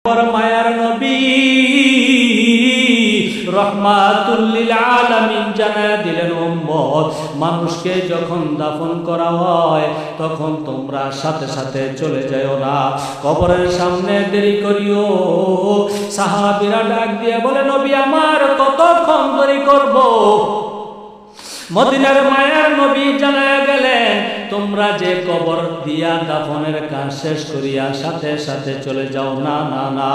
মায়ার নবী রহমাতুল লিল আলামিন জানায়া দিলেন, উম্মত মানুষকে যখন দাফন করা হয় তখন তোমরা সাথে সাথে চলে যাও না, কবরের সামনে দেরি করিও। সাহাবীরা ডাক দিয়ে বলে, নবী আমার কতক্ষণ দেরি করব? মদিনার মায়ার নবী জানায়া গেলেন, তোমরা যে কবর দিয়া দাফনের কাজ শেষ করিয়া সাথে সাথে চলে যাও না, না না,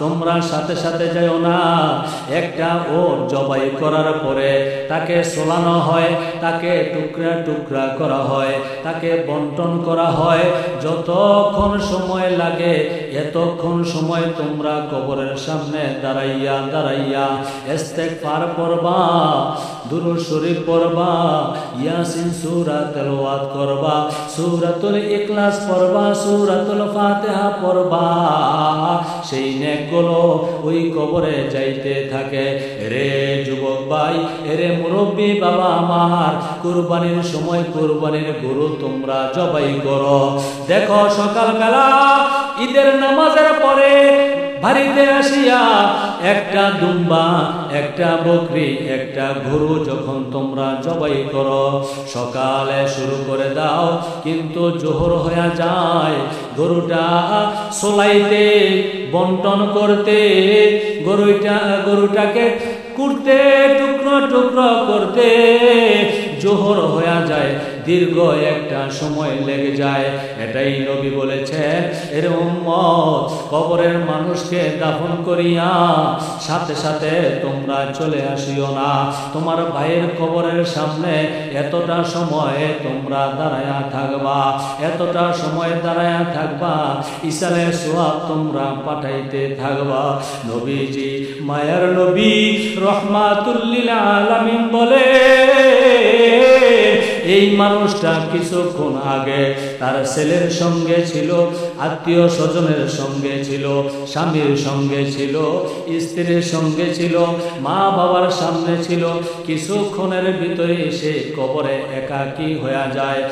তোমরা সাথে সাথে যাও না। একটা ওর জবাই করার পরে তাকে সোলানো হয়, তাকে টুকরা টুকরা করা হয়, তাকে বন্টন করা হয়। যতক্ষণ সময় লাগে এতক্ষণ সময় তোমরা কবরের সামনে দাঁড়াইয়া দাঁড়াইয়া ইস্তেগফার পড়বা, দুরূদ শরীফ পড়বা, ইয়াসিন সূরা তেলাওয়াত করবা, সূরাতুল ইখলাস পড়বা, সূরাতুল ফাতিহা পড়বা। সেই নেকগুলো ওই কবরে যাইতে থাকে। রে যুবক ভাই, রে মুরব্বী বাবা আমার, কুরবানির সময় কুরবানির গরু তোমরা জবাই করো। দেখো সকালবেলা ঈদের নামাজের পরে বাড়িতে আসিয়া একটা দুম্বা, একটা বকরি, একটা গরু যখন তোমরা জবাই করো, সকালে শুরু করে দাও, কিন্তু জোহর হয়ে যায়। গরুটা সোলাইতে বন্টন করতে, গরুটাকে কুটতে, টুকরো টুকরো করতে জোহর হয়ে যায়, দীর্ঘ একটা সময় লেগে যায়। এটাই নবী বলেছেন, এর উম্মত কবরের মানুষকে দাফন করিয়া সাথে সাথে তোমরা চলে আসিও না। তোমার ভাইয়ের কবরের সামনে এতটা সময় তোমরা দাঁড়ায়া থাকবা, এতটা সময় দাঁড়ায়া থাকবা, ইসালে সোয়াব তোমরা পাঠাইতে থাকবা। নবীজি মায়ার নবী রহমাতুল লিল আলামিন বলে, এই মানুষটা কিছুক্ষণ আগে তার ছেলের সঙ্গে ছিল, আত্মীয় স্বজনের সঙ্গে ছিল, স্বামীর সঙ্গে ছিল, স্ত্রীর সঙ্গে ছিল, মা বাবার সামনে ছিল, কিছুক্ষণের ভিতরে সে কবরে একাকী হয়ে যায়।